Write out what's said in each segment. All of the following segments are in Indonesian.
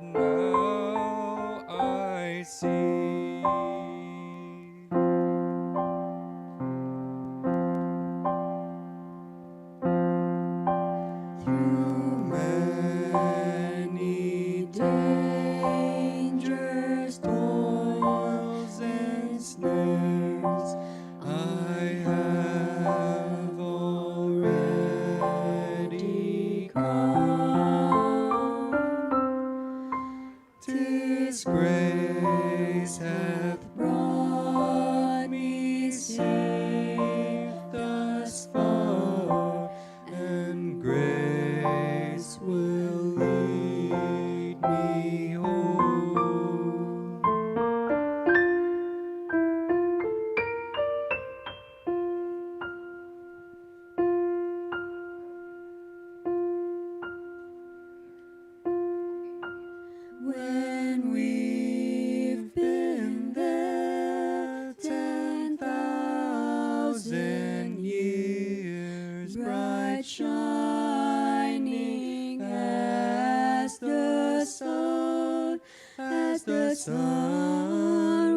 now I see. Through many dangers, toils, and snares, I have already come. 'Tis grace hath brought me safe thus far, and grace will lead me home. When we've been there 10,000 years, bright shining as the sun,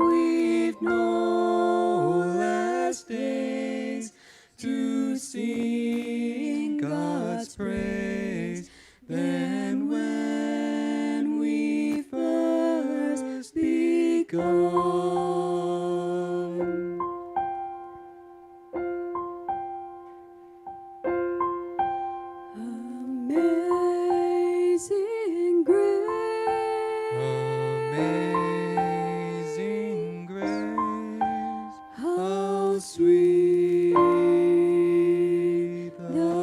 we've no last days to sing God's praise than when we first begun. Amazing grace, how sweet the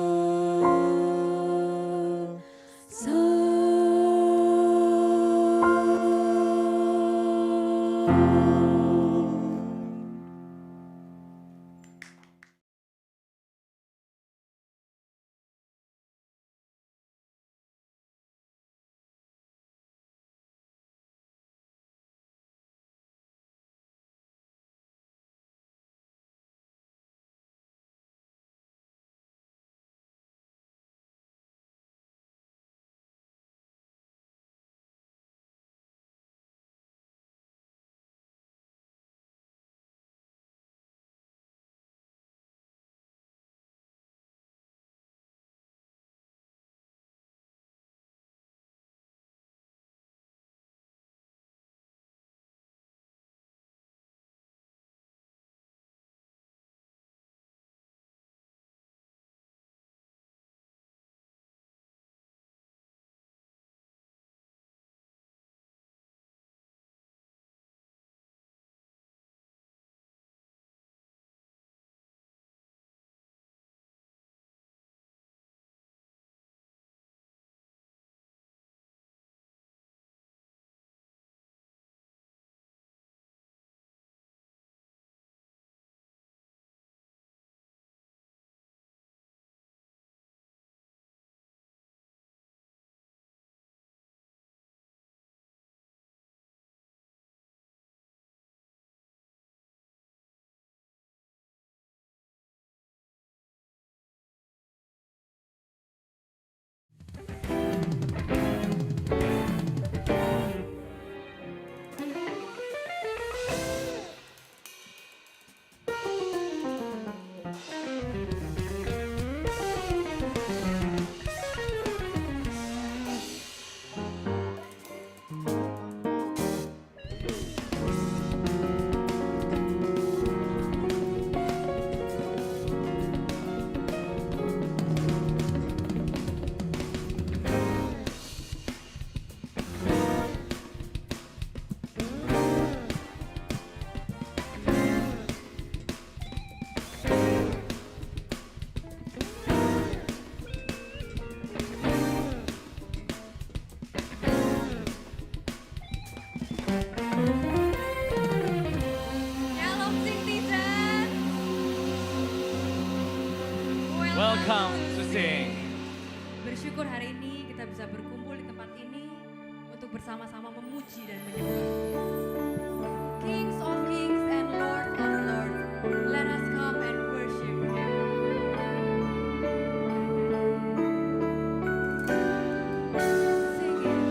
Welcome to sing. Bersyukur hari ini kita bisa berkumpul di tempat ini untuk bersama-sama memuji dan menyembah. Kings of Kings and Lord of Lords, let us come and worship Him. Sing it.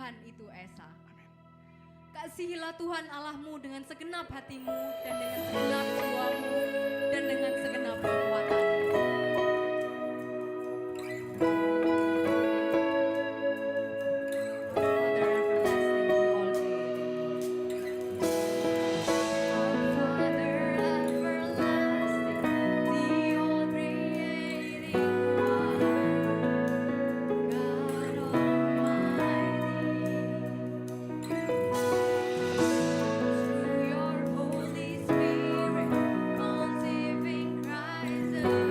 Tuhan itu esa. Kasihilah Tuhan Allahmu dengan segenap hatimu dan dengan segenap jiwamu dan dengan segenap kekuatanmu. Through your Holy Spirit, conceiving Christ.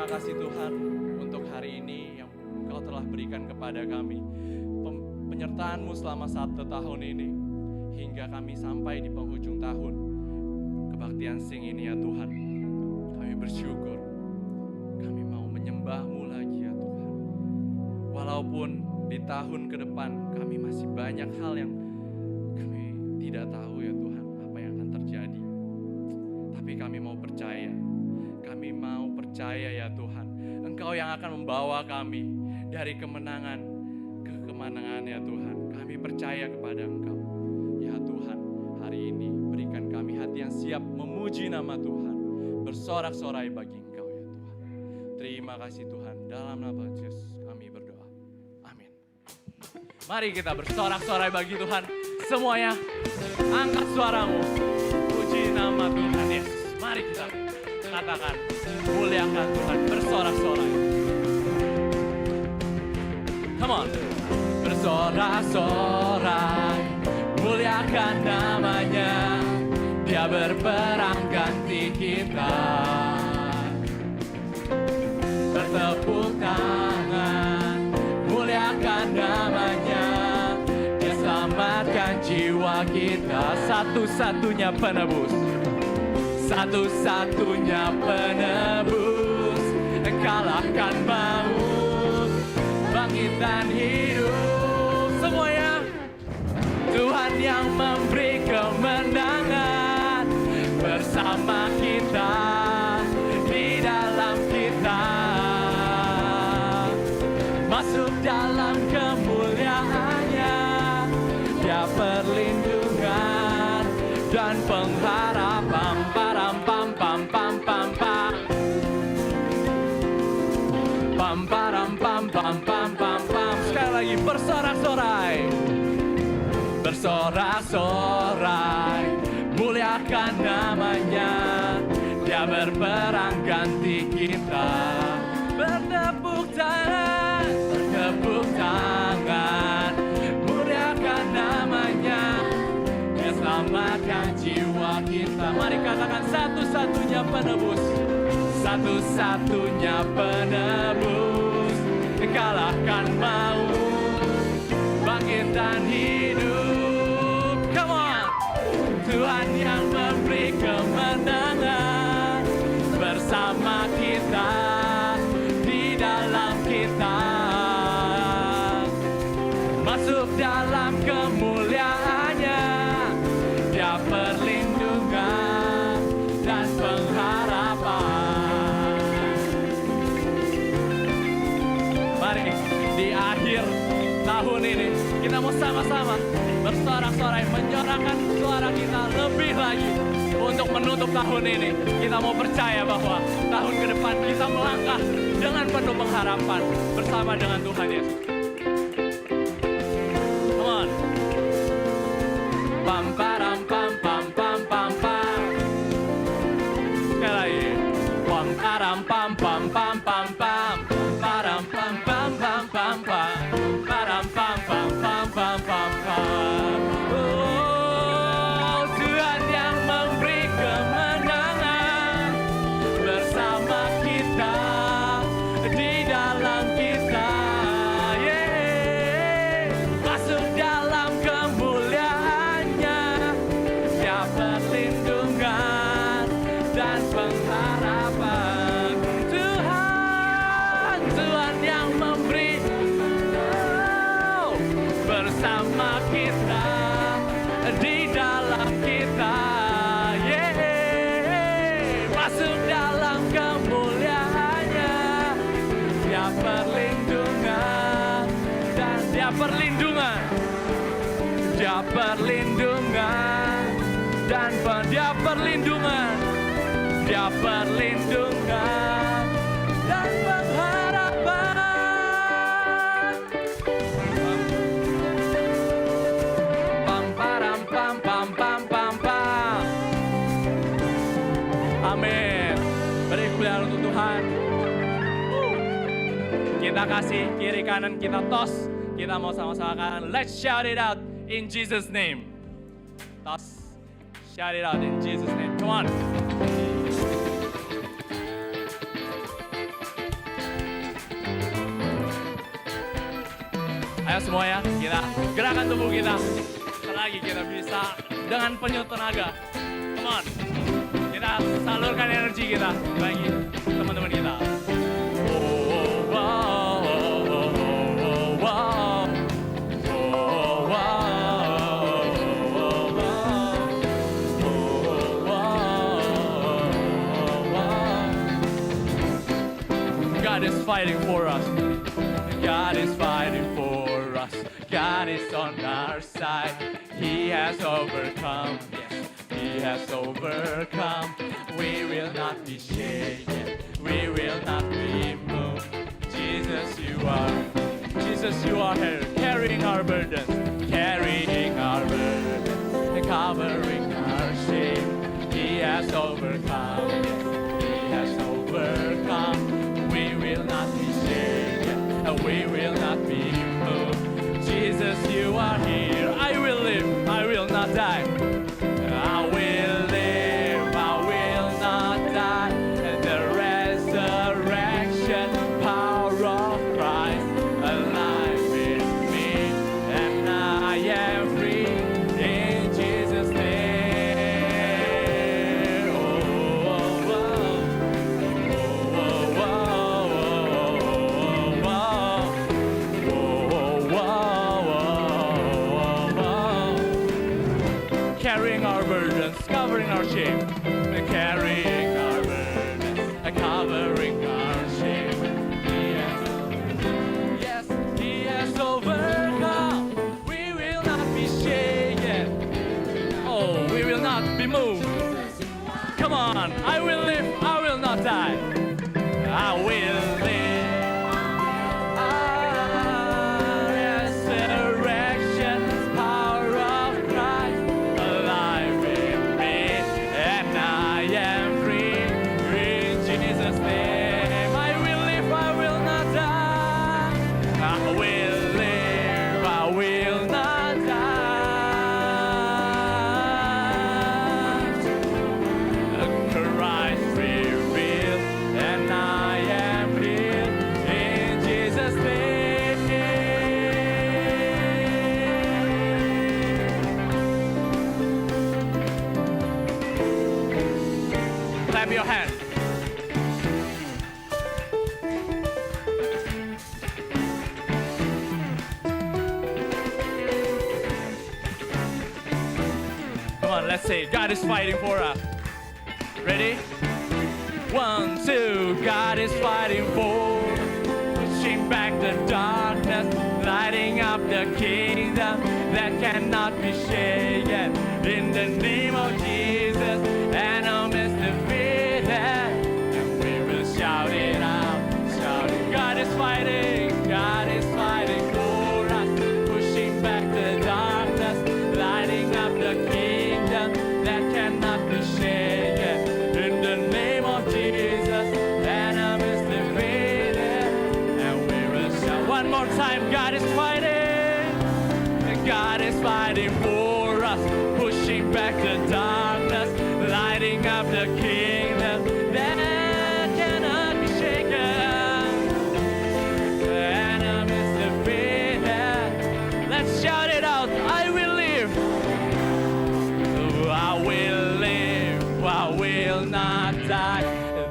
Terima kasih Tuhan untuk hari ini yang Kau telah berikan kepada kami. Penyertaan-Mu selama 1 tahun ini hingga kami sampai di penghujung tahun kebaktian sing ini ya Tuhan. Kami bersyukur. Kami mau menyembah-Mu lagi ya Tuhan. Walaupun di tahun ke depan kami masih banyak hal yang kami tidak tahu ya Tuhan apa yang akan terjadi. Tapi kami mau percaya. Kami mau percaya ya Tuhan. Engkau yang akan membawa kami dari kemenangan ke kemenangan ya Tuhan. Kami percaya kepada Engkau. Ya Tuhan, hari ini berikan kami hati yang siap memuji nama Tuhan. Bersorak-sorai bagi Engkau ya Tuhan. Terima kasih Tuhan. Dalam nama Yesus kami berdoa. Amin. Mari kita bersorak-sorai bagi Tuhan. Semuanya angkat suaramu. Puji nama Tuhan Yesus. Mari kita katakan, muliakan Tuhan, bersorak-sorai. Come on. Bersorak-sorai, muliakan namanya. Dia berperang ganti kita. Bertepuk tangan, muliakan namanya. Dia selamatkan jiwa kita. Satu-satunya penebus. Satu-satunya penebus, kalahkan maut, bangkit dan hidup. Semuanya, Tuhan yang memberi kemenangan bersama kita, di dalam kita. Masuk dalam kemuliaannya, Dia perlindungan dan pengharapan. Pam pam pam pam pam pam param pam pam pam pam pam. Sekali lagi bersorak-sorai, bersorak-sorai, muliakan namanya. Dia berperang ganti kita. Bertepuk tangan, bertepuk tangan, muliakan namanya. Dia selamatkan jiwa kita. Mari katakan, satu-satunya penebus. Satu-satunya penebus, kalahkan maut, bangkit dan hidup. Come on. Tuhan yang memberi kemenangan bersama kita, di dalam kita. Masuk dalam kemuliaannya, Dia perlindungan dan pengharapan. Mari di akhir tahun ini kita mau sama-sama bersorak-sorai, menyuarakan suara kita lebih lagi untuk menutup tahun ini. Kita mau percaya bahwa tahun ke depan kita melangkah dengan penuh pengharapan bersama dengan Tuhan Yesus. Come on. Pam param pam pam pam pam pam. Sekali lagi. Pam param pam pam pam pam pam. Param pam pam pam pam pam. Param pam pam pam pam pam pam. Oh, Tuhan yang memberi kemenangan bersama kita, di dalam kita. Yeah. Masuk dalam kemuliaannya, Dia perlindungan dan pengharapan. Tuhan, Tuhan yang memberi bersama kita, di dalam kita. Yeah. Masuk dalam kemuliaannya, Dia perlindungan dan Dia perlindungan. Dia perlindungan dan Dia perlindungan. Dia perlindungan dan pengharapan. Pam param pam pam pam pam pam. Amin. Beri kemuliaan untuk Tuhan. Kita kasih kiri kanan kita tos. Kita mau sama-sama kan. Let's shout it out in Jesus name. Tos. Shout it out in Jesus name. Come on. semuanya, kita gerakan tubuh kita. Lagi kita bisa dengan penuh tenaga. Come on. Kita salurkan energi kita bagi teman-teman kita. Oh, wow, oh, oh, oh, wow. Oh, wow, oh, wow. Oh, wow. God is fighting for us. God is fighting for us. God is on our side. He has overcome. Yes, He has overcome. We will not be shaken. We will not be moved. Jesus, you are here, carrying our burdens, carrying our burdens, and covering our shame. He has overcome. Yes, He has overcome. We will not be shaken. We will not be moved. Jesus, you are here. I will live. I will not die. I will live. I will not die. And the resurrection power of Christ alive in me, and I am free in Jesus' name. Oh, oh, oh. Oh, oh, oh, oh. Carrying our burdens, covering our shame, carrying our burdens, covering our shame. Yes, He has overcome. We will not be shaken. Oh, we will not be moved. Come on, I will live, I will not die. I will live. Resurrection, power of Christ, alive in me, and I am free in Jesus' name. I will live, I will not die. I will live, I will not die. Christ revealed, and I am healed in Jesus' name. Clap your hands. Come on, let's say God is fighting for us. Ready? 1, 2, God is fighting for, pushing back the darkness, lighting up the kingdom that cannot be shaken. In the name of Jesus, enemies defeated, and we will shout it out, shout it. God is fighting for us, pushing back the darkness, lighting up the kingdom that cannot be shaken. In the name of Jesus, enemies defeated, and we will shout. One more time, God is fighting. God is fighting for us, pushing back the darkness, lighting up the kingdom that cannot be shaken. Enemies defeated. Let's shout it out. I will live. I will live. I will not die.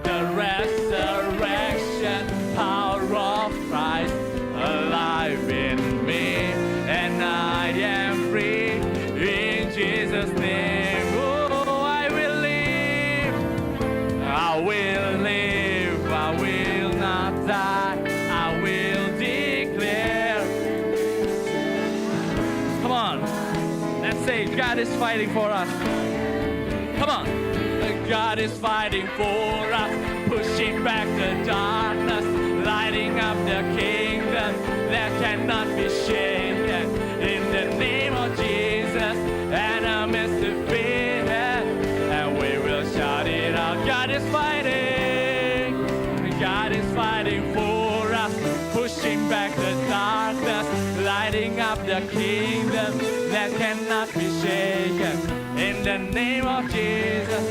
The resurrection power of Christ alive in me, and I am free in Jesus' name. Oh, I will live. I will live. I will not die. I will declare. Come on. Let's say God is fighting for us. Come on. God is fighting for us, pushing back the darkness, lighting up the kingdom that cannot be shaken. In the name of Jesus, enemies defeated, and we will shout it out. God is fighting. God is fighting for us, pushing back the darkness, lighting up the kingdom that cannot be shaken. In the name of Jesus.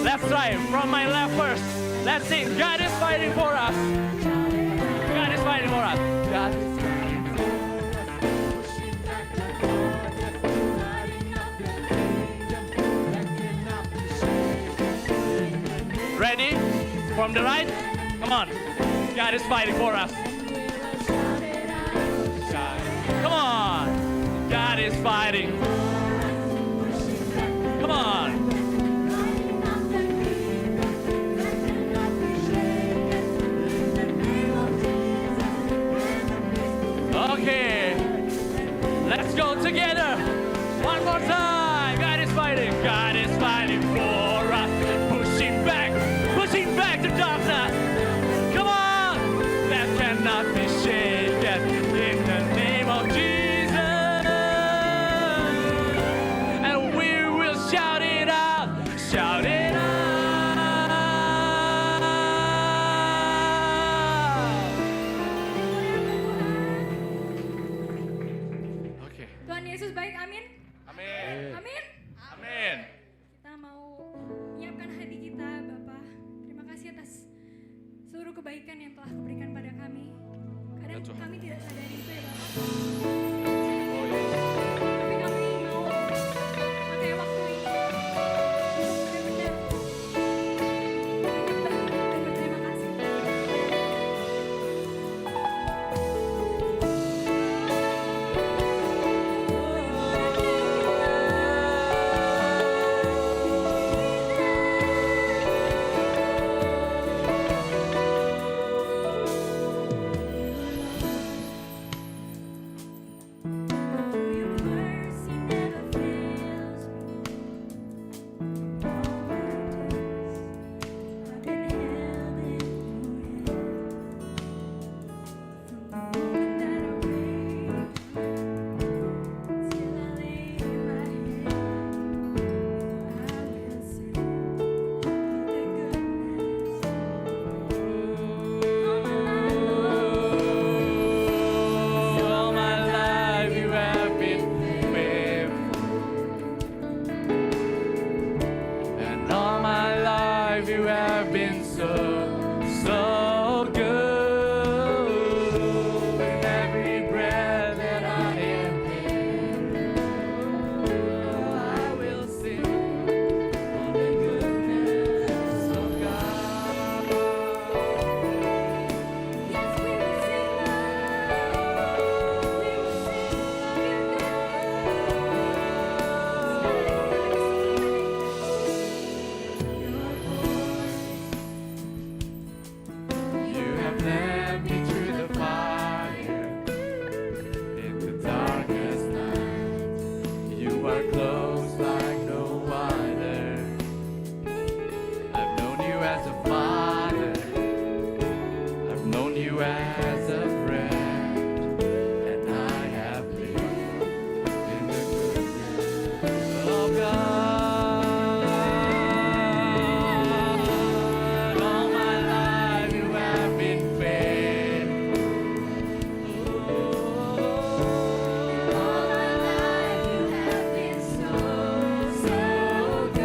Let's try it from my left first. Let's sing. God is fighting for us. God is fighting for us. God is fighting for us. Ready? From the right? Come on. God is fighting for us. Come on. God is fighting. Come on. Okay. Let's go together. One more time. God is fighting. God is fighting for us. Pushing back the darkness. Come on. That cannot be shaken in the name of Jesus. And we will shout it out. Shout it out. Okay. Tuhan Yesus baik, amin. Amin. Amin. Amin. Kita mau menyiapkan hati kita, Bapa. Terima kasih atas seluruh kebaikan yang telah Kau berikan pada kami. Kadang Ya, Tuhan. kami tidak sadari itu ya, Bapak. Oh, yes. Tapi kami mau pakai waktu ini benar-benar menyembah dan berterima kasih. Your mercy never fails me. All my days I've been held in your hand. From the moment that I wake till I lay my head, I will sing of the goodness All my life you have been faithful, and all my life you have been so good. With every breath that I am I will sing of the goodness of God. Yes, we will sing love. We will sing of your You have led me through the fire, in the darkest night. You are close like no other. I've known you as a father. I've known you as a friend, and I have lived in the goodness of God. All my life you have been faithful. All my life you have been so good.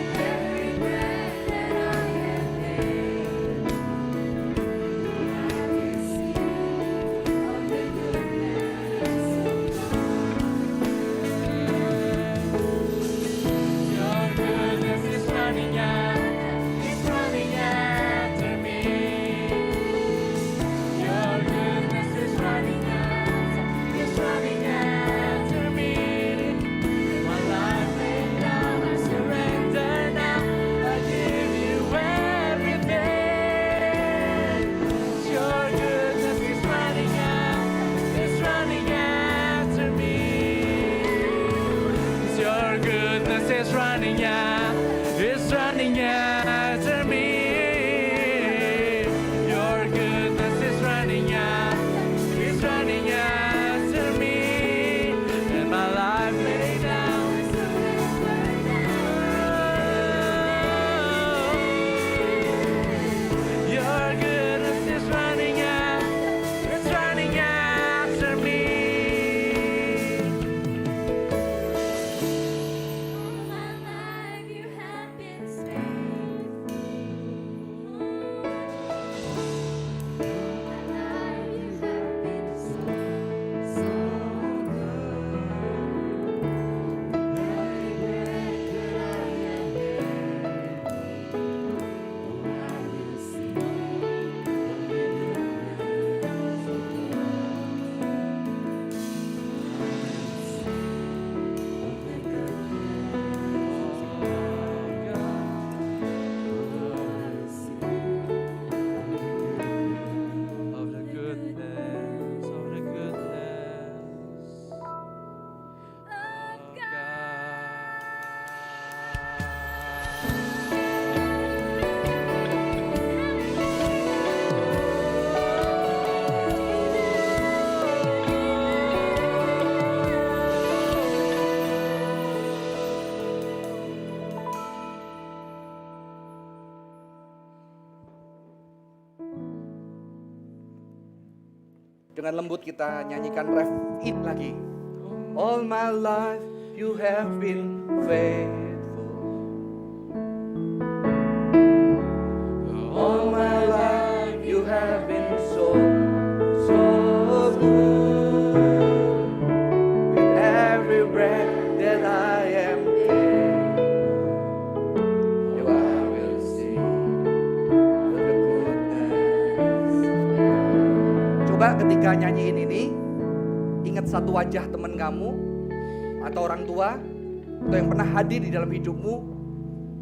Every breath that I have made, I will sing of the goodness of Your goodness is running out, it's running after me. Your goodness is running out, it's running after me. My life laid down, I surrender now. I give you everything. Your goodness is running out, it's running after me. Your goodness is running out, it's running after me. Your goodness is running out, it's running after me. And my life laid down. Your goodness is running out, it's running after me. All my life Dengan lembut kita nyanyikan ref it lagi. All my life you have been faithful. All my life you have been so good. With every breath that I am in, I will sing of the goodness. Coba ketika nyanyiin ini, ingat satu wajah teman kamu atau orang tua atau yang pernah hadir di dalam hidupmu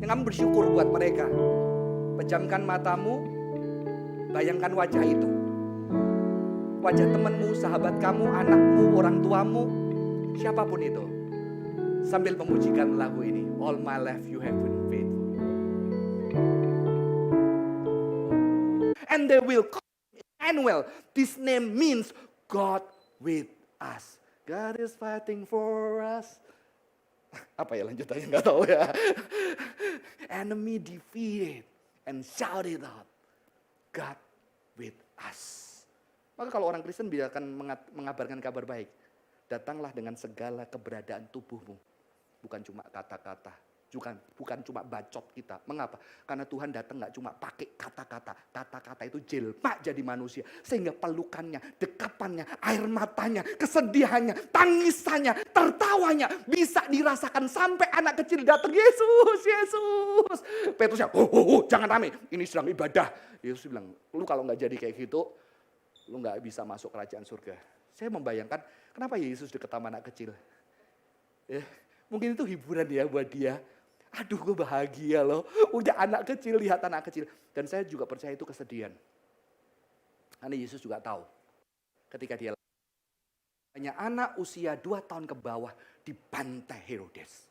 yang kamu bersyukur buat mereka. Pejamkan matamu, bayangkan wajah itu. Wajah temanmu, sahabat kamu, anakmu, orang tuamu, siapapun itu. Sambil memujikan lagu ini. All my life you have been faithful. And they will call Emmanuel. This name means God with us. God is fighting for us. Apa ya lanjutannya nggak tahu ya. Enemy defeated and shouted out, God with us. Maka kalau orang Kristen biarkan mengabarkan kabar baik, datanglah dengan segala keberadaan tubuhmu, bukan cuma kata-kata, bukan cuma bacot kita. Mengapa? Karena Tuhan datang nggak cuma pakai kata-kata itu jelma jadi manusia, sehingga pelukannya, dekapannya, air matanya, kesedihannya, tangisannya, tertawanya bisa dirasakan sampai anak kecil datang, Yesus, Yesus. Petrusnya, jangan rame, ini sedang ibadah. Yesus bilang, lu kalau nggak jadi kayak gitu, lu nggak bisa masuk kerajaan surga. Saya membayangkan kenapa Yesus dekat sama anak kecil. Ya, mungkin itu hiburan ya buat dia. Aduh, gue bahagia loh. Udah anak kecil, lihat anak kecil. Dan saya juga percaya itu kesedihan. Karena Yesus juga tahu. Ketika dia hanya anak usia 2 tahun ke bawah dibantai Herodes.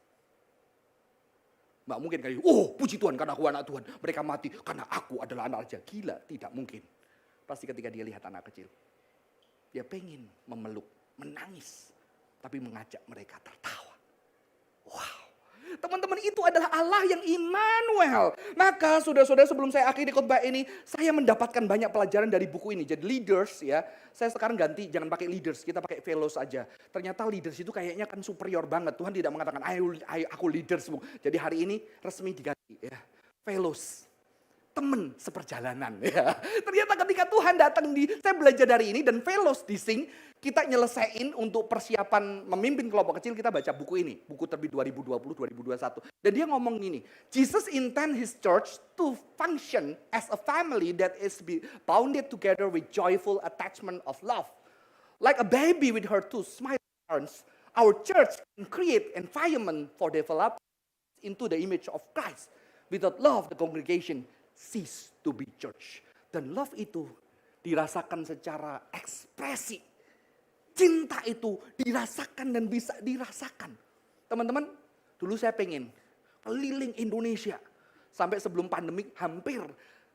Nggak mungkin kali, puji Tuhan karena aku anak Tuhan. Mereka mati karena aku adalah anak raja. Gila, tidak mungkin. Pasti ketika dia lihat anak kecil. Dia pengen memeluk, menangis. Tapi mengajak mereka tertawa. Wow. Teman-teman, itu adalah Allah yang Immanuel. Maka saudara-saudara, sebelum saya akhiri khotbah ini, saya mendapatkan banyak pelajaran dari buku ini. Jadi leaders ya, saya sekarang ganti, jangan pakai leaders, kita pakai fellows aja. Ternyata leaders itu kayaknya kan superior banget. Tuhan tidak mengatakan, ayo aku leaders. Jadi hari ini resmi diganti ya, fellows. Teman seperjalanan ya. Ternyata ketika Tuhan datang saya belajar dari ini dan fellows di Sing, kita nyelesain untuk persiapan memimpin kelompok kecil, kita baca buku ini. Buku terbit 2020-2021. Dan dia ngomong gini, Jesus intend his church to function as a family that is bounded together with joyful attachment of love. Like a baby with her two smiling parents, our church can create environment for development into the image of Christ. Without love, the congregation cease to be church. Dan love itu dirasakan secara ekspresi. Cinta itu dirasakan dan bisa dirasakan. Teman-teman, dulu saya pengen keliling Indonesia. Sampai sebelum pandemi hampir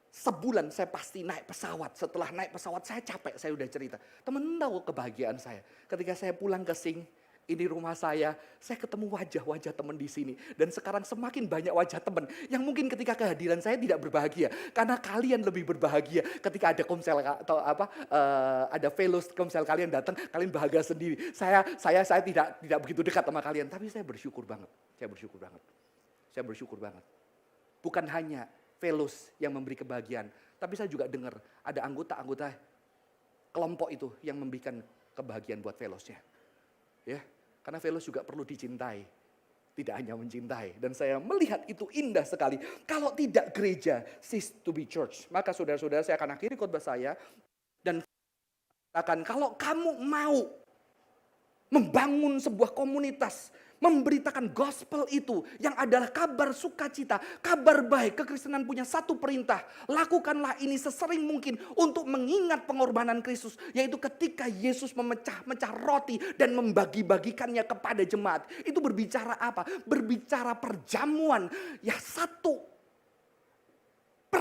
sebulan saya pasti naik pesawat. Setelah naik pesawat saya capek, saya udah cerita. Teman tahu kebahagiaan saya. Ketika saya pulang ke Sing, ini rumah saya ketemu wajah-wajah teman di sini. Dan sekarang semakin banyak wajah teman yang mungkin ketika kehadiran saya tidak berbahagia. Karena kalian lebih berbahagia ketika ada komsel atau ada fellows komsel kalian datang, kalian bahagia sendiri. Saya tidak begitu dekat sama kalian, tapi saya bersyukur banget. Saya bersyukur banget. Bukan hanya fellows yang memberi kebahagiaan, tapi saya juga dengar ada anggota-anggota kelompok itu yang memberikan kebahagiaan buat fellowsnya. Ya. Karena fellows juga perlu dicintai, tidak hanya mencintai. Dan saya melihat itu indah sekali. Kalau tidak gereja cease to be church. Maka saudara-saudara, saya akan akhiri khotbah saya dan katakan, kalau kamu mau membangun sebuah komunitas, memberitakan gospel itu yang adalah kabar sukacita, kabar baik. Kekristenan punya satu perintah, lakukanlah ini sesering mungkin untuk mengingat pengorbanan Kristus, yaitu ketika Yesus memecah-mecah roti dan membagi-bagikannya kepada jemaat. Itu berbicara apa? Berbicara perjamuan. Ya, satu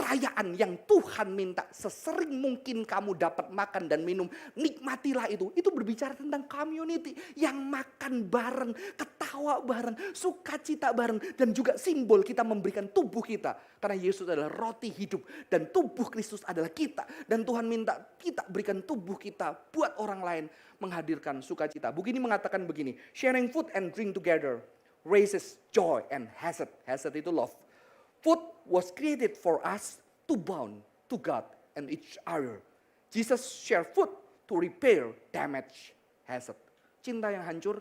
perayaan yang Tuhan minta sesering mungkin kamu dapat makan dan minum, nikmatilah itu. Itu berbicara tentang community yang makan bareng, ketawa bareng, sukacita bareng, dan juga simbol kita memberikan tubuh kita. Karena Yesus adalah roti hidup dan tubuh Kristus adalah kita. Dan Tuhan minta kita berikan tubuh kita buat orang lain, menghadirkan sukacita. Buku ini mengatakan begini, sharing food and drink together raises joy and hasad. Hasad itu love. Food was created for us to bond to God and each other. Jesus share food to repair damage, hasad. Cinta yang hancur,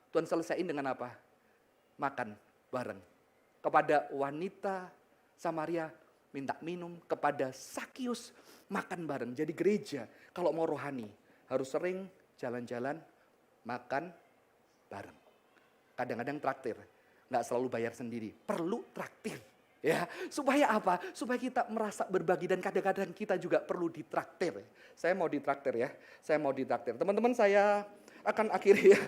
Tuhan selesaiin dengan apa? Makan bareng. Kepada wanita Samaria minta minum, kepada Sakius makan bareng. Jadi gereja kalau mau rohani harus sering jalan-jalan, makan bareng. Kadang-kadang traktir, nggak selalu bayar sendiri, perlu traktir. Ya, supaya apa? Supaya kita merasa berbagi dan kadang-kadang kita juga perlu ditraktir. Saya mau ditraktir ya, saya mau ditraktir. Teman-teman saya akan akhiri ya.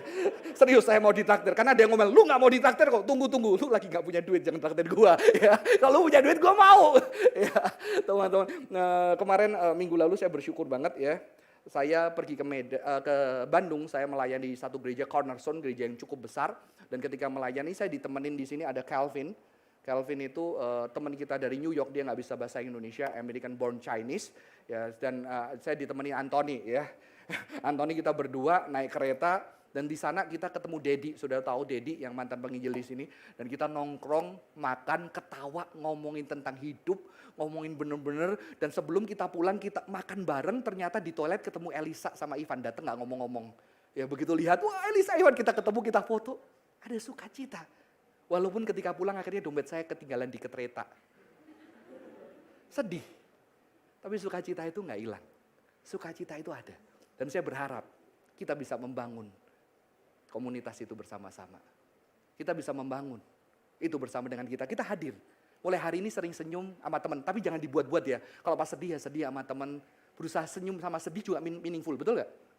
Serius saya mau ditraktir. Karena ada yang ngomel, lu gak mau ditraktir kok, tunggu. Lu lagi gak punya duit, jangan traktir gua. Ya, kalau punya duit gua mau. Ya, teman-teman. Kemarin minggu lalu saya bersyukur banget ya. Saya pergi ke Bandung, saya melayani satu gereja Cornerstone, gereja yang cukup besar. Dan ketika melayani saya ditemenin di sini ada Calvin. Calvin itu teman kita dari New York, dia nggak bisa bahasa Indonesia, American born Chinese. Ya, dan saya ditemani Anthony ya. Anthony kita berdua naik kereta dan di sana kita ketemu Dedi, sudah tahu Dedi yang mantan penginjil di sini. Dan kita nongkrong, makan, ketawa, ngomongin tentang hidup, ngomongin bener-bener. Dan sebelum kita pulang kita makan bareng, ternyata di toilet ketemu Elisa sama Ivan, datang nggak ngomong-ngomong. Ya begitu lihat, wah Elisa Ivan, kita ketemu, kita foto, ada sukacita. Walaupun ketika pulang akhirnya dompet saya ketinggalan di kereta. Sedih. Tapi sukacita itu nggak hilang. Sukacita itu ada. Dan saya berharap kita bisa membangun komunitas itu bersama-sama. Kita bisa membangun itu bersama dengan kita. Kita hadir. Mulai hari ini sering senyum sama teman. Tapi jangan dibuat-buat ya. Kalau pas sedih ya sedih sama teman. Berusaha senyum sama sedih juga meaningful. Betul nggak?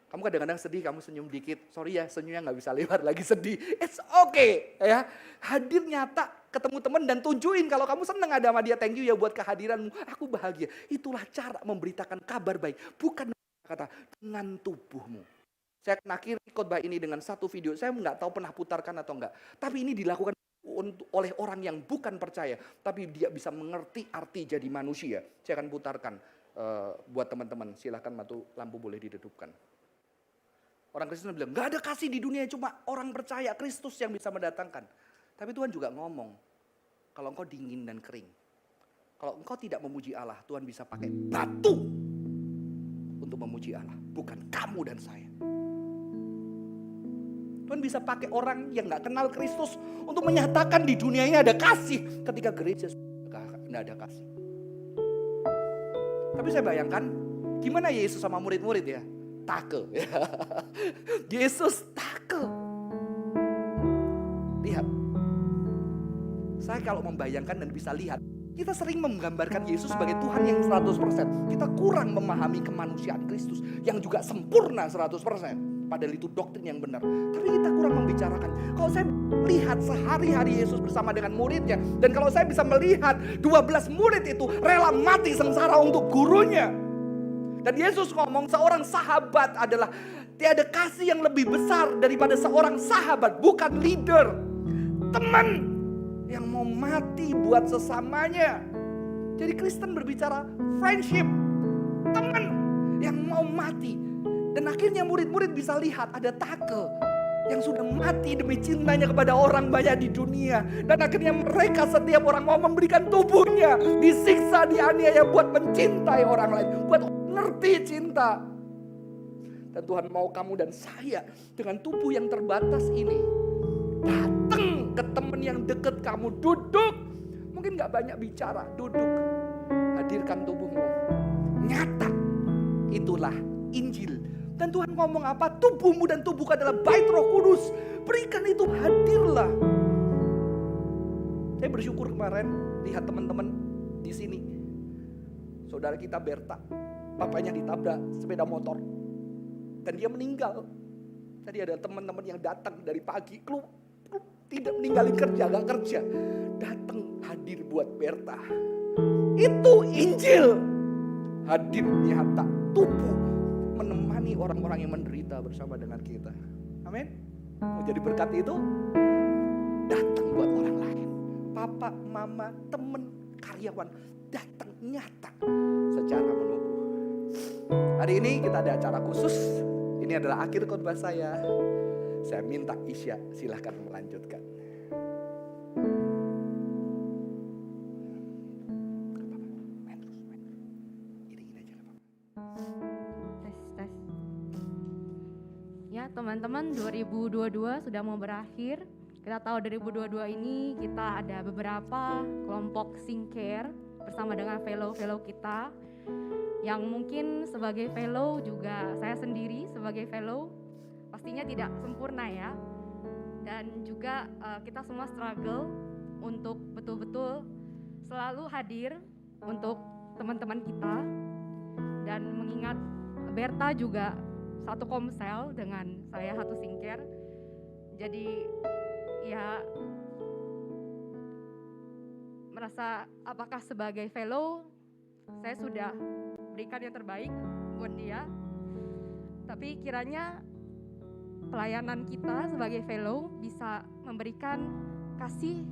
Kamu kadang-kadang sedih, kamu senyum dikit. Sorry ya, senyumnya nggak bisa lebar lagi sedih. It's okay. Ya. Hadir nyata, ketemu teman dan tunjuin kalau kamu senang ada sama dia. Thank you ya buat kehadiranmu. Aku bahagia. Itulah cara memberitakan kabar baik. Bukan kata dengan tubuhmu. Saya akan akhiri khotbah ini dengan satu video. Saya nggak tahu pernah putarkan atau enggak. Tapi ini dilakukan oleh orang yang bukan percaya. Tapi dia bisa mengerti arti jadi manusia. Saya akan putarkan buat teman-teman. Silahkan lampu boleh didedupkan. Orang Kristen bilang, gak ada kasih di dunia, cuma orang percaya Kristus yang bisa mendatangkan. Tapi Tuhan juga ngomong, kalau engkau dingin dan kering, kalau engkau tidak memuji Allah, Tuhan bisa pakai batu untuk memuji Allah. Bukan kamu dan saya. Tuhan bisa pakai orang yang gak kenal Kristus untuk menyatakan di dunia ini ada kasih. Ketika gereja tidak ada kasih. Tapi saya bayangkan, gimana Yesus sama murid-murid ya? Takel. Yesus takel. Lihat. Saya kalau membayangkan dan bisa lihat, kita sering menggambarkan Yesus sebagai Tuhan yang 100%. Kita kurang memahami kemanusiaan Kristus yang juga sempurna 100%. Padahal itu doktrin yang benar. Tapi kita kurang membicarakan. Kalau saya lihat sehari-hari Yesus bersama dengan muridnya. Dan kalau saya bisa melihat 12 murid itu rela mati sengsara untuk gurunya. Dan Yesus ngomong seorang sahabat adalah tiada kasih yang lebih besar daripada seorang sahabat, bukan leader. Teman yang mau mati buat sesamanya. Jadi Kristen berbicara friendship, teman yang mau mati. Dan akhirnya murid-murid bisa lihat ada takel yang sudah mati demi cintanya kepada orang banyak di dunia. Dan akhirnya mereka setiap orang mau memberikan tubuhnya, disiksa, dianiaya buat mencintai orang lain, buat ngerti cinta. Dan Tuhan mau kamu dan saya dengan tubuh yang terbatas ini datang ke teman yang deket kamu, duduk. Mungkin gak banyak bicara, duduk. Hadirkan tubuhmu. Nyata. Itulah Injil. Dan Tuhan ngomong apa? Tubuhmu dan tubuhku adalah bait Roh Kudus. Berikan itu, hadirlah. Saya bersyukur kemarin lihat teman-teman di sini. Saudara kita Berta, bapaknya ditabrak sepeda motor dan dia meninggal. Tadi ada teman-teman yang datang dari pagi, tidak meninggalin kerja, gak kerja, datang hadir buat Berta. Itu Injil. Hadir nyata, tubuh, menemani orang-orang yang menderita bersama dengan kita. Amin. Mau jadi berkat itu, datang buat orang lain. Papa, mama, temen, karyawan, datang nyata secara menunggu. Hari ini kita ada acara khusus. Ini adalah akhir khotbah saya. Saya minta Isya silahkan melanjutkan. Tes. Ya teman-teman, 2022 sudah mau berakhir. Kita tahu 2022 ini kita ada beberapa kelompok Singcare bersama dengan fellow-fellow kita. Yang mungkin sebagai fellow juga, saya sendiri sebagai fellow pastinya tidak sempurna ya. Dan juga kita semua struggle untuk betul-betul selalu hadir untuk teman-teman kita. Dan mengingat Berta juga satu komsel dengan saya satu Singcare. Jadi ya merasa apakah sebagai fellow saya sudah berikan yang terbaik buat dia. Tapi kiranya pelayanan kita sebagai fellow bisa memberikan kasih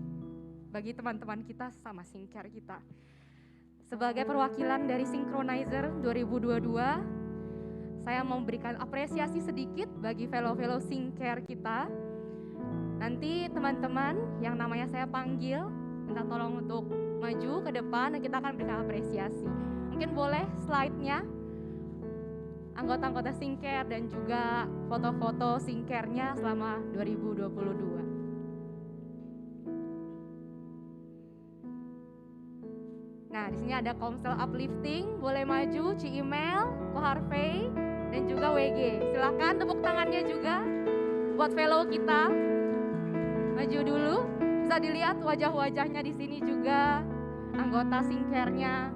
bagi teman-teman kita sama Singcare kita. Sebagai perwakilan dari Synchronizer 2022, saya mau memberikan apresiasi sedikit bagi fellow-fellow Singcare kita. Nanti teman-teman yang namanya saya panggil, minta tolong untuk maju ke depan dan kita akan berikan apresiasi. Mungkin boleh slide-nya, anggota-anggota Singcare dan juga foto-foto Singcare-nya selama 2022. Nah, di sini ada Komsel Uplifting, boleh maju, Ci-Email, Ko Harvey, dan juga WG. Silakan tepuk tangannya juga buat fellow kita. Maju dulu, bisa dilihat wajah-wajahnya di sini juga, anggota Singcare-nya.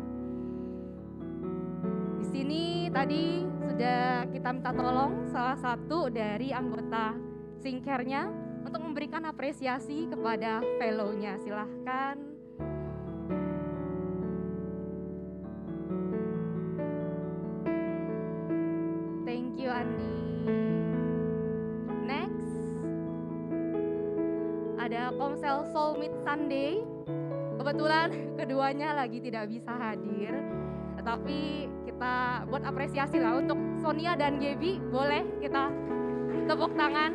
Di sini tadi sudah kita minta tolong salah satu dari anggota Singcare-nya untuk memberikan apresiasi kepada fellow-nya. Silahkan. Thank you Andi. Next, ada Komsel Soulmate Sunday. Kebetulan keduanya lagi tidak bisa hadir, tetapi kita buat apresiasi lah untuk Sonia dan Gaby. Boleh kita tepuk tangan.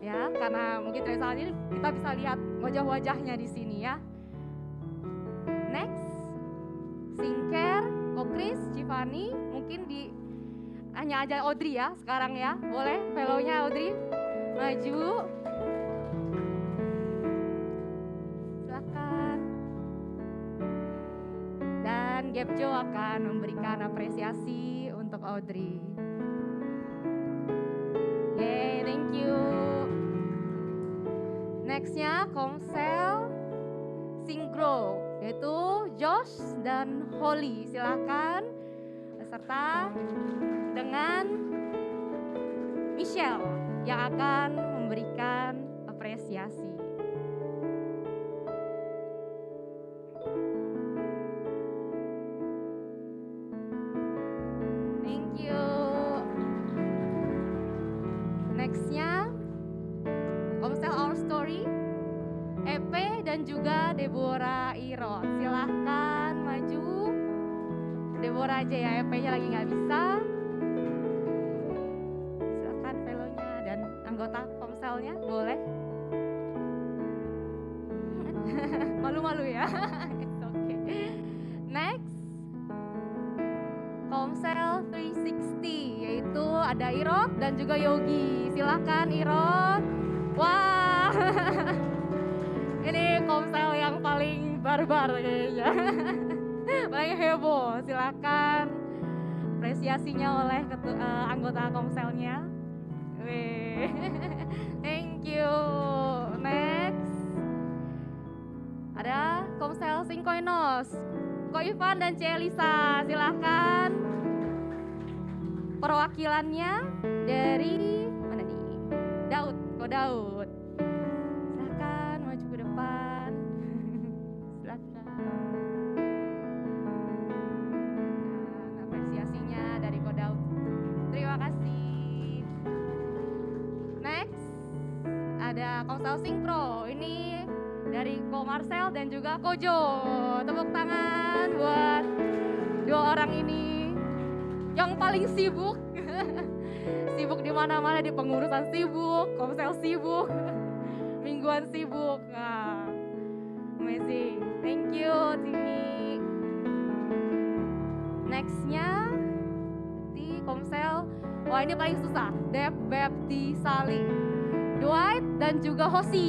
Ya, karena mungkin dari saat ini kita bisa lihat wajah-wajahnya di sini ya. Next, Singcare, Ko Chris, Civani, mungkin di hanya aja Audrey ya sekarang ya. Boleh fellow-nya Audrey maju. Silakan. Dan Gapjo akan memberikan apresiasi untuk Audrey. Yeay, thank you. Nextnya Komsel Synchro, yaitu Josh dan Holly. Silakan beserta dengan Michelle yang akan memberikan apresiasi. Thank you. Nextnya Komsel Our Story, Epe dan juga Deborah Irot. Silahkan maju. Deborah aja ya, Epe-nya lagi nggak bisa. Silahkan fellow-nya dan anggota Komselnya boleh. Malu-malu ya. It's okay. Next, Komsel 360, yaitu ada Irot dan juga Yogi. Silahkan Irot. Wah. Ini Komsel yang paling barbar kayaknya. Paling heboh. Silakan apresiasinya oleh anggota Komselnya. Wih. Thank you. Next, ada Komsel Synkoinos, Ko Ivan dan C. Elisa. Silakan perwakilannya dari mana nih? Daud, Ko Daud. Silakan maju ke depan. ada Komsel Singpro. Ini dari Ko Marcel dan juga Kojo. Tepuk tangan buat dua orang ini yang paling sibuk. Sibuk di mana-mana, di pengurusan sibuk, Komsel sibuk, mingguan sibuk. Nah, amazing. Thank you, Timmy. Nextnya di Komsel. Wah, ini paling susah. Dep, Beb, Di, Sali, Dwight dan juga Hosi.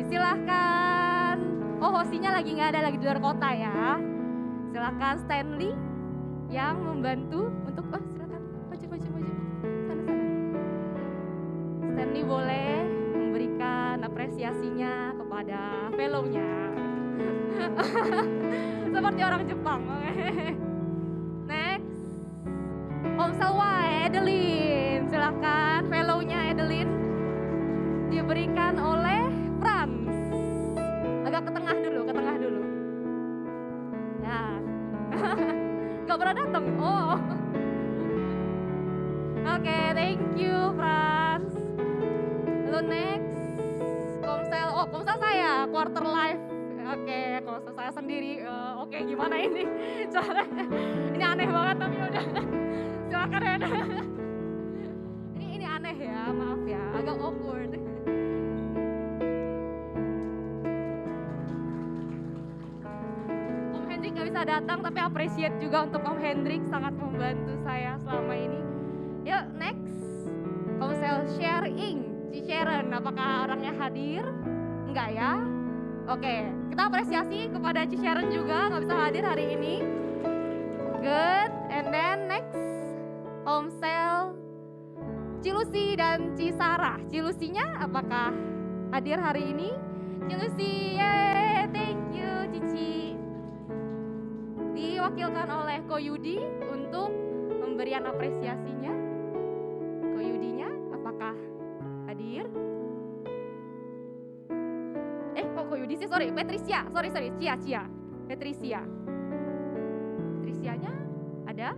Silahkan. Oh, Hosinya lagi nggak ada, lagi di luar kota ya. Silahkan Stanley yang membantu untuk silakan maju. Sana. Stanley boleh memberikan apresiasinya kepada fellow-nya. Seperti orang Jepang. Next. Komsel Y, Edelyn. Silakan fellow-nya Edelyn diberikan oleh Frans. Agak ke tengah dulu. Ya. Gak pernah datang. Oh. Oke, thank you Frans. Lalu next Komsel saya, quarter life. Oke, Komsel saya sendiri. Oke, gimana ini? Caranya ini aneh banget tapi udah. Silakan ya. Ini aneh ya, maaf ya, agak awkward. Om Hendrik gak bisa datang, tapi appreciate juga untuk Om Hendrik, sangat membantu saya selama ini. Yuk, next. Komsel Sharing, Ci Sharon, apakah orangnya hadir? Enggak ya? Oke, kita apresiasi kepada Ci Sharon juga, gak bisa hadir hari ini. Good, and then next. Komsel Cilusi dan Cisarah. Cilusinya apakah hadir hari ini? Cilusi, yeay, thank you Cici. Diwakilkan oleh Ko Yudi untuk pemberian apresiasinya. Ko Yudinya apakah hadir? Kok Ko Yudi sih? Sorry, Patricia. Sorry, Cia. Patricianya ada?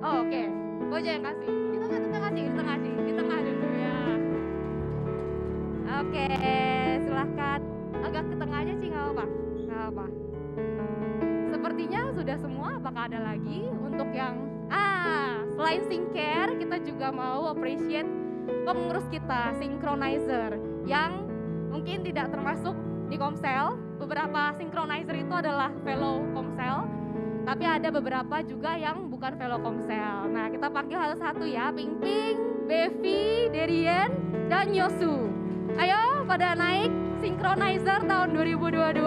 Oh, oke. Kojo yang kasih. Di tengah dulu ya. Oke, silahkan. Agak ke tengah aja sih, nggak apa-apa. Sepertinya sudah semua. Apakah ada lagi untuk yang selain Syncare, kita juga mau appreciate pengurus kita, Synchronizer, yang mungkin tidak termasuk di Komsel. Beberapa Synchronizer itu adalah fellow Komsel. Tapi ada beberapa juga yang bukan fellow Komsel. Nah, kita panggil satu-satu ya. Ping, Bevi, Derian, dan Yosu. Ayo pada naik Synchronizer tahun 2022.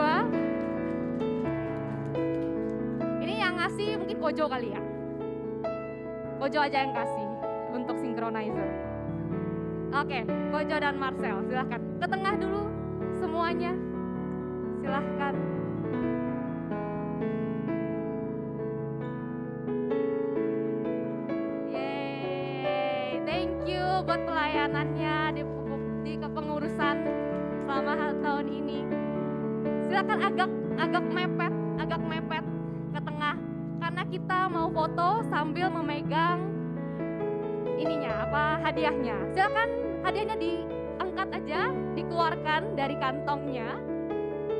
Ini yang ngasih mungkin Kojo kali ya. Kojo aja yang kasih untuk Synchronizer. Oke, Kojo dan Marcel silahkan. Ke tengah dulu semuanya. Silahkan. Buat pelayanannya di kepengurusan selama tahun ini. Silakan agak mepet ke tengah karena kita mau foto sambil memegang hadiahnya. Silakan hadiahnya diangkat aja, dikeluarkan dari kantongnya.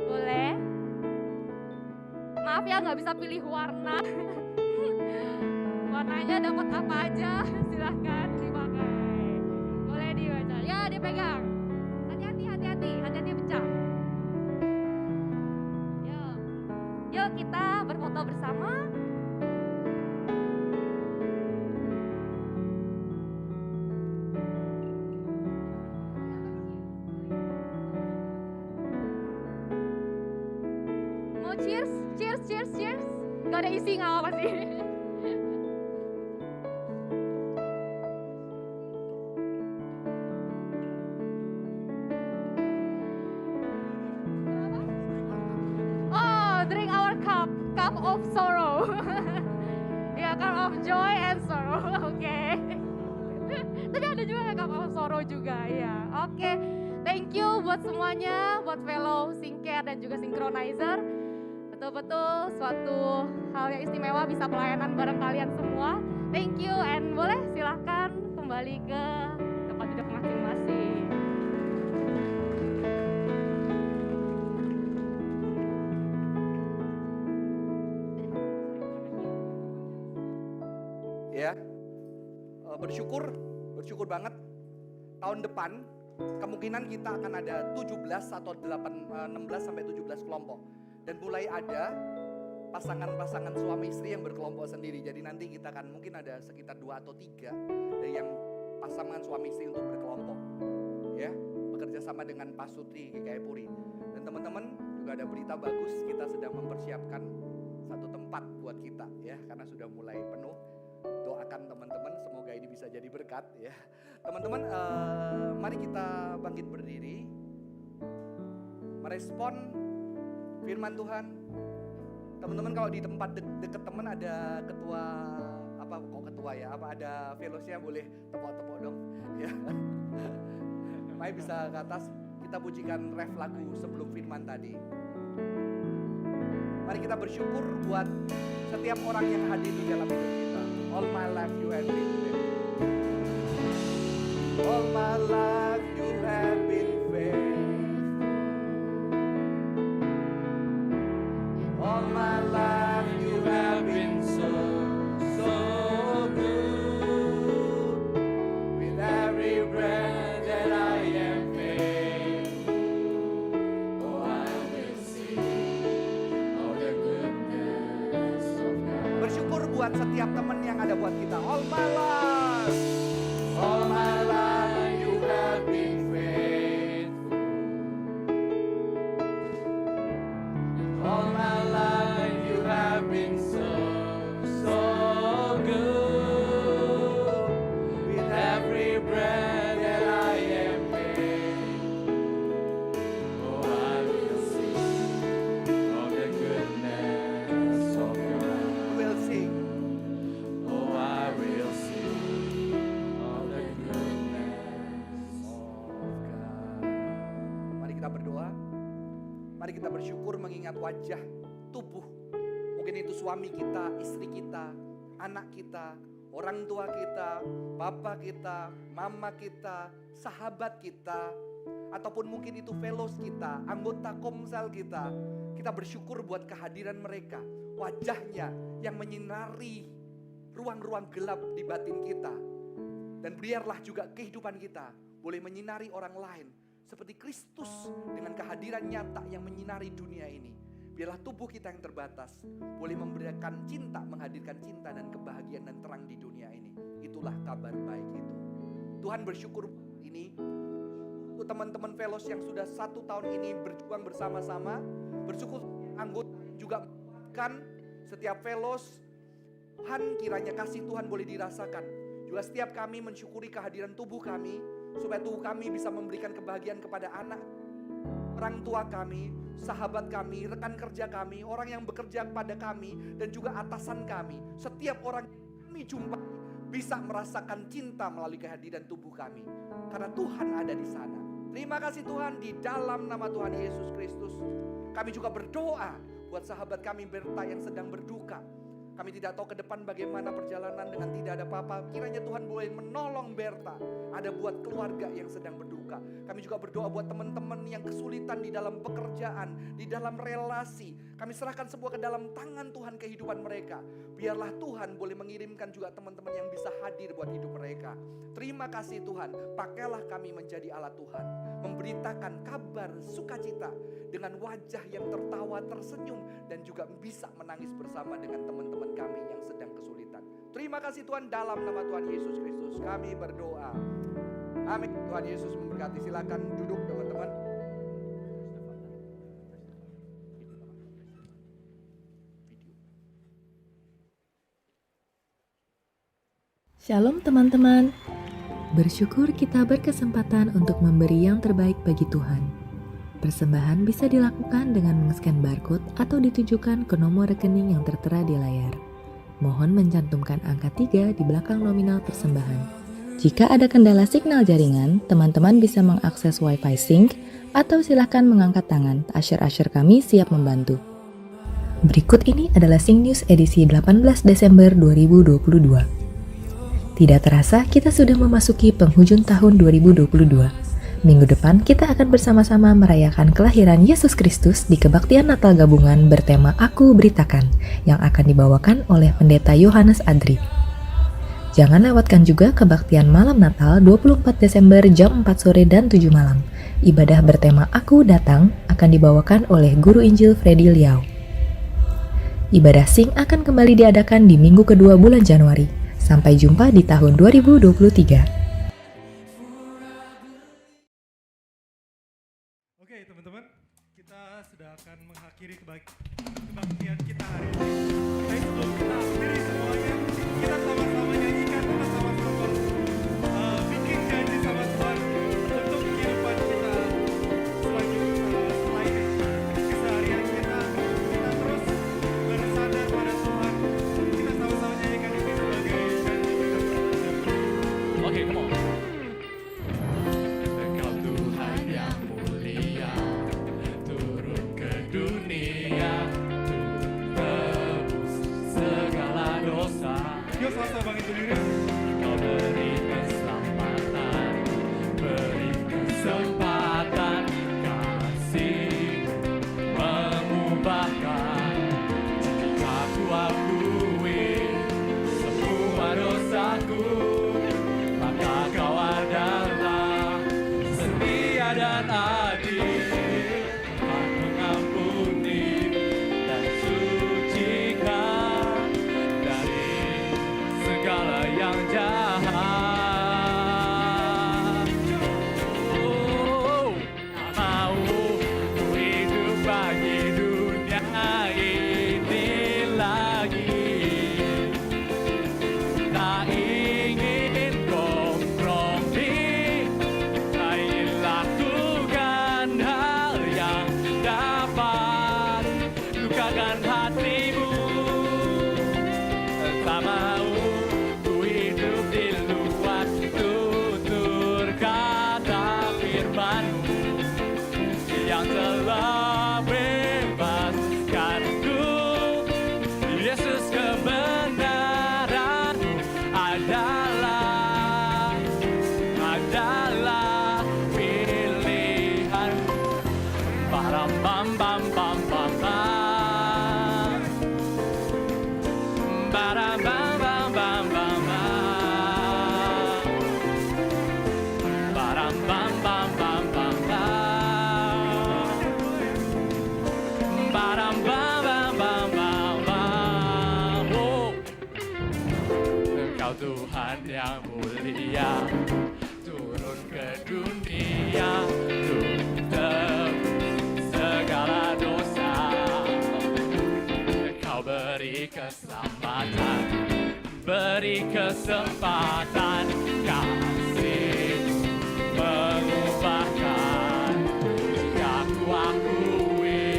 Boleh. Maaf ya nggak bisa pilih warna. Warnanya dapat apa aja, silahkan dipakai. Boleh dibaca. Ya, dipegang. Hati-hati pecah. Yuk kita berfoto bersama. Mau cheers. Gak ada isi, nggak apa sih. Drink our cup of sorrow. Ya, cup of joy and sorrow. Oke. Tapi ada juga ya cup of sorrow juga, ya. Oke. Thank you buat semuanya, buat fellow Syncare dan juga Synchronizer. Betul-betul suatu hal yang istimewa bisa pelayanan bareng kalian semua. Thank you and boleh silahkan kembali ke bersyukur banget. Tahun depan kemungkinan kita akan ada 17 atau 16 sampai 17 kelompok. Dan mulai ada pasangan-pasangan suami istri yang berkelompok sendiri. Jadi nanti kita akan mungkin ada sekitar 2 atau 3 dari yang pasangan suami istri untuk berkelompok. Ya, bekerja sama dengan Pak Sutri GKI Puri. Dan teman-teman juga ada berita bagus, kita sedang mempersiapkan satu tempat buat kita ya, karena sudah mulai penuh. Doakan teman-teman semoga ini bisa jadi berkat ya. Teman-teman, mari kita bangkit berdiri, merespon firman Tuhan. Teman-teman kalau di tempat dekat teman ada ketua ada fellowship boleh tepuk-tepuk dong ya. Mari bisa ke atas, kita pujikan ref lagu sebelum firman tadi. Mari kita bersyukur buat setiap orang yang hadir di dalam hidup kita. All my life you have been faithful. All my life you have been faithful. All my life you have been so good. With every breath that I am faithful. Oh, I will sing of the goodness of God. Bersyukur buat setiap teman yang ada buat kita. All my life you have been faithful. All my life you have been so good. With every breath that I am able, oh, I will sing of the goodness of God. We'll sing. Oh, I will sing of the goodness of God. Mari kita berdoa. Mari kita bersyukur mengingat wajah tubuh. Mungkin itu suami kita, istri kita, anak kita, orang tua kita, bapak kita, mama kita, sahabat kita, ataupun mungkin itu fellows kita, anggota komsel kita. Kita bersyukur buat kehadiran mereka, wajahnya yang menyinari ruang-ruang gelap di batin kita. Dan biarlah juga kehidupan kita boleh menyinari orang lain seperti Kristus dengan kehadiran nyata yang menyinari dunia ini. Biarlah tubuh kita yang terbatas boleh memberikan cinta, menghadirkan cinta dan kebahagiaan dan terang di dunia ini. Itulah kabar baik itu. Tuhan bersyukur ini untuk teman-teman fellows yang sudah 1 tahun ini berjuang bersama-sama. Bersyukur anggota juga kan setiap fellows. Tuhan, kiranya kasih Tuhan boleh dirasakan. Juga setiap kami mensyukuri kehadiran tubuh kami, supaya tubuh kami bisa memberikan kebahagiaan kepada anak, orang tua kami, sahabat kami, rekan kerja kami, orang yang bekerja pada kami, dan juga atasan kami. Setiap orang yang kami jumpai bisa merasakan cinta melalui kehadiran tubuh kami. Karena Tuhan ada di sana. Terima kasih Tuhan, di dalam nama Tuhan Yesus Kristus. Kami juga berdoa buat sahabat kami Berta yang sedang berduka. Kami tidak tahu ke depan bagaimana perjalanan dengan tidak ada apa-apa. Kiranya Tuhan boleh menolong Berta. Ada buat keluarga yang sedang berduka. Kami juga berdoa buat teman-teman yang kesulitan di dalam pekerjaan, di dalam relasi. Kami serahkan semua ke dalam tangan Tuhan kehidupan mereka. Biarlah Tuhan boleh mengirimkan juga teman-teman yang bisa hadir buat hidup mereka. Terima kasih Tuhan. Pakailah kami menjadi alat Tuhan. Memberitakan kabar sukacita dengan wajah yang tertawa, tersenyum, dan juga bisa menangis bersama dengan teman-teman kami yang sedang kesulitan. Terima kasih Tuhan, dalam nama Tuhan Yesus Kristus kami berdoa. Amin. Tuhan Yesus memberkati. Silakan duduk teman-teman. Shalom teman-teman. Bersyukur kita berkesempatan untuk memberi yang terbaik bagi Tuhan. Persembahan bisa dilakukan dengan men-scan barcode atau ditujukan ke nomor rekening yang tertera di layar. Mohon mencantumkan angka 3 di belakang nominal persembahan. Jika ada kendala signal jaringan, teman-teman bisa mengakses Wi-Fi Sync atau silahkan mengangkat tangan. Usher-usher kami siap membantu. Berikut ini adalah Sync News edisi 18 Desember 2022. Tidak terasa kita sudah memasuki penghujung tahun 2022. Minggu depan kita akan bersama-sama merayakan kelahiran Yesus Kristus di kebaktian Natal gabungan bertema Aku Beritakan yang akan dibawakan oleh Pendeta Yohanes Adri. Jangan lewatkan juga kebaktian malam Natal 24 Desember jam 4 sore dan 7 malam. Ibadah bertema Aku Datang akan dibawakan oleh Guru Injil Freddy Liao. Ibadah Sing akan kembali diadakan di minggu kedua bulan Januari. Sampai jumpa di tahun 2023. Oke teman-teman, kita sudah akan mengakhiri kebaktian kita hari ini. Tapi sebelum kita akhiri semuanya, kita sama-sama nyanyikan, kita sama-sama bikin janji sama Tuhan untuk kehidupan kita selanjutnya, selain keseharian kita terus bersandar pada Tuhan. Kita sama-sama nyanyikan ini sebagai janji kita. Oke, come on. Engkau Tuhan yang mulia, turun ke dunia, turun tebus segala dosa. Yuk sama-sama bangkit berdiri. Kau beri keselamatan, beri kesempatan, kasih mengubahkan. Jika ku akui semua dosaku, maka kau adalah setia dan adil, akan mengampuni dan sucikan dari segala yang jahat. Oh, tak mau ku hidup bagi dunia ini lagi. Tak ingin kompromi, tak ingin lakukan hal yang dapat lukakan hatimu. Tak mau ku hidup di luar tutur kata firman-Mu yang telah bebaskanku. Yesus, kebenaran-Mu adalah pilihan. Baram bam bam bam bam bam. Baram bam bam bam bam bam. Baram bam bam bam bam bam. Baram bam bam bam bam bam. Oh. Engkau Tuhan yang mulia, turun ke dunia, turun tebus segala dosa. Engkau beri keselamatan, beri kesempatan, kasih mengubahkan. Jika ku akui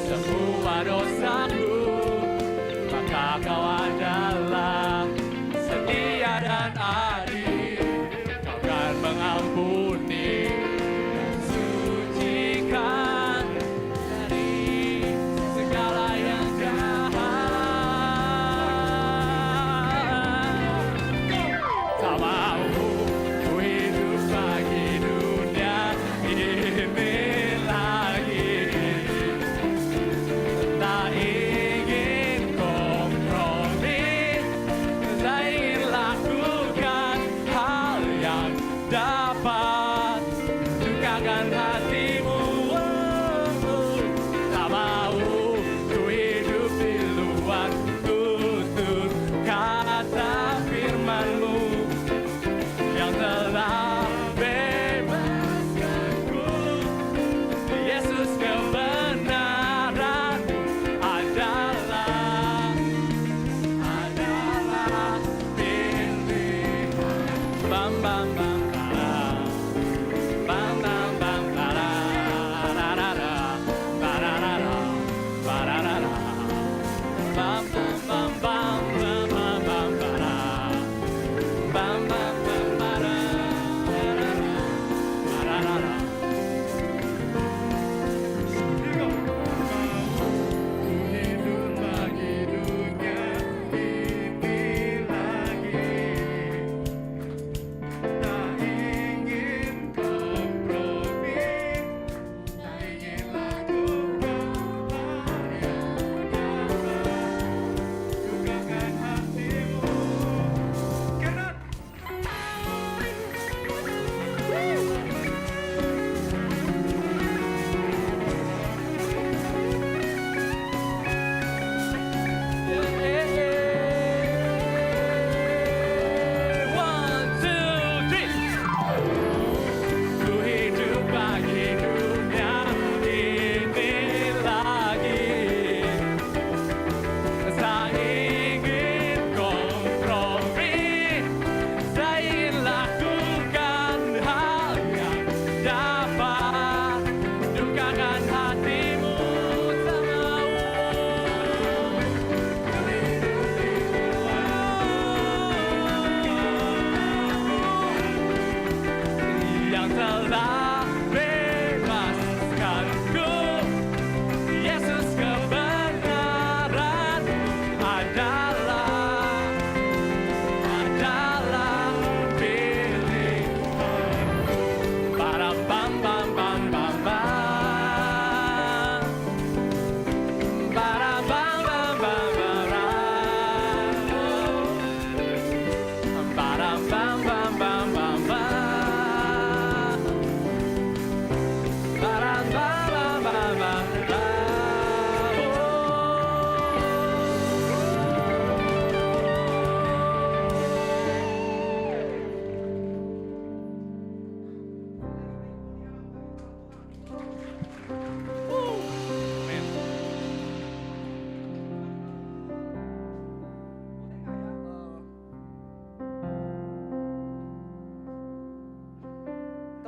semua dosaku, maka kau adalah setia dan adil. Kau kan mengampuni dan sucikan dari segala yang jahat. Tak mau ku hidup bagi dunia ini lagi. Tak ingin kompromi, tak ingin lakukan hal yang dapat lukakan hatimu. Tak mau ku hidup di luar tutur kata firman-Mu yang telah bebaskanku. Yesus, kebenaran-Mu adalah pilihan. Bam bam bam bam.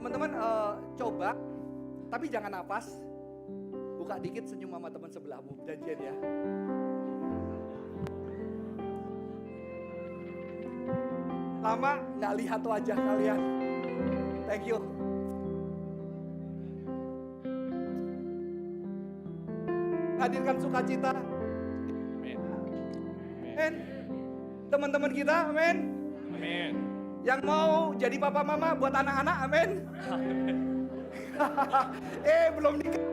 Teman-teman coba, tapi jangan napas. Buka dikit senyum sama teman sebelahmu, janjian ya. Lama nggak lihat wajah kalian. Thank you. Hadirkan sukacita. Amin. Teman-teman kita, amin. Amin. Yang mau jadi papa mama buat anak-anak, amin. Belum nikah.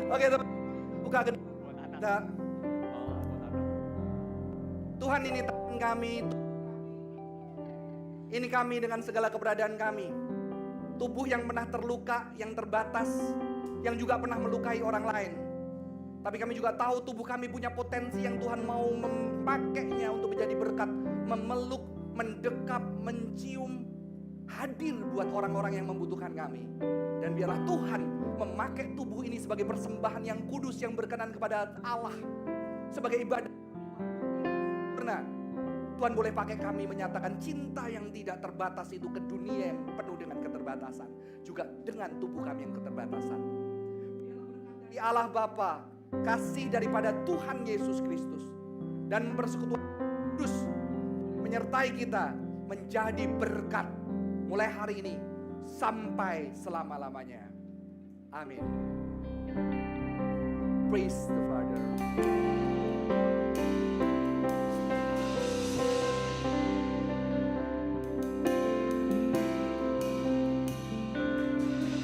Oke, teman. Buka kita. Tuhan, ini tangan kami. Ini kami dengan segala keberadaan kami. Tubuh yang pernah terluka, yang terbatas, yang juga pernah melukai orang lain. Tapi kami juga tahu tubuh kami punya potensi yang Tuhan mau memakainya untuk menjadi berkat, memeluk, mendekap, mencium, hadir buat orang-orang yang membutuhkan kami. Dan biarlah Tuhan memakai tubuh ini sebagai persembahan yang kudus, yang berkenan kepada Allah, sebagai ibadah. Karena Tuhan boleh pakai kami menyatakan cinta yang tidak terbatas itu ke dunia yang penuh dengan keterbatasan, juga dengan tubuh kami yang keterbatasan. Di Allah Bapa, kasih daripada Tuhan Yesus Kristus, dan persekutuan kudus menyertai kita menjadi berkat mulai hari ini sampai selama-lamanya. Amin. Praise the Father.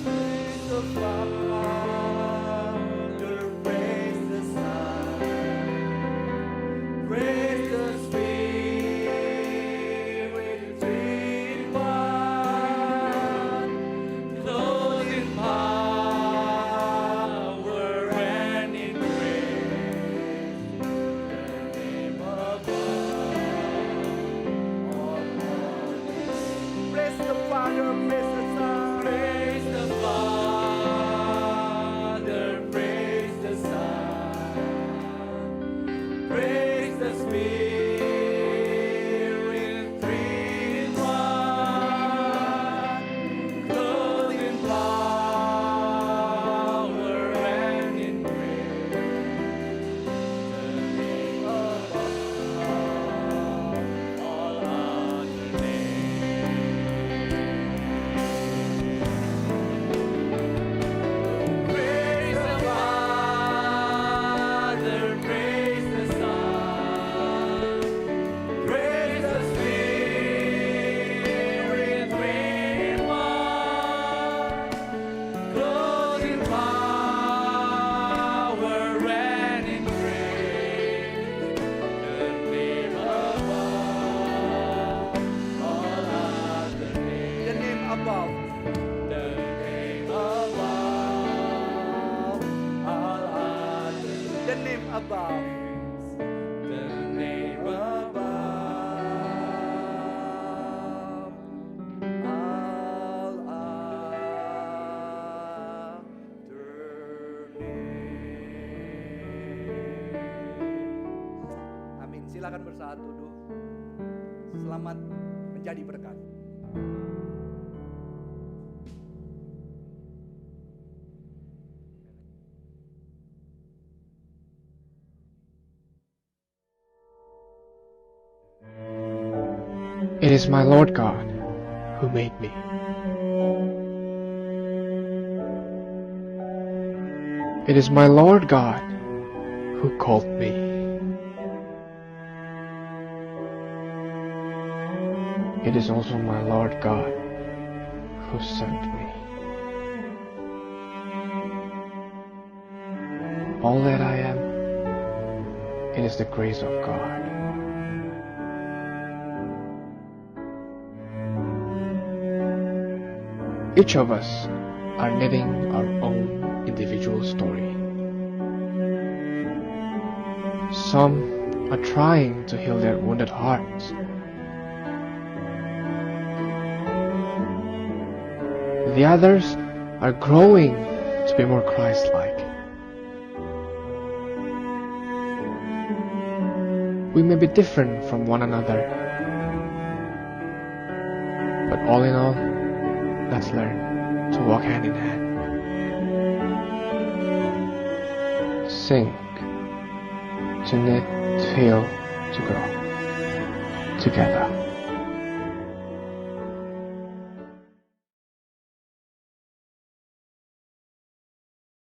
Praise the Father, praise the Son, praise the Spirit, three in one, clothed in power and in grace, the name above all names. Praise the Father, praise the Son, praise the Father, praise the Son, praise the Spirit, three in one, clothed in power and in grace, the name above all other names. Praise the Father, praise the Son, praise the Spirit, three in one, clothed in power and in grace, the name above all other names. The name above. The name above all other. The name above. The name above all other names. Amin. Silakan bersaat duduk. Selamat menjadi berkat. It is my Lord God who made me. It is my Lord God who called me. It is also my Lord God who sent me. All that I am, it is the grace of God. Each of us are living our own individual story. Some are trying to heal their wounded hearts. The others are growing to be more Christ-like. We may be different from one another, But all in all, let's learn to walk hand in hand. Sing, to knit, to heal, to grow together.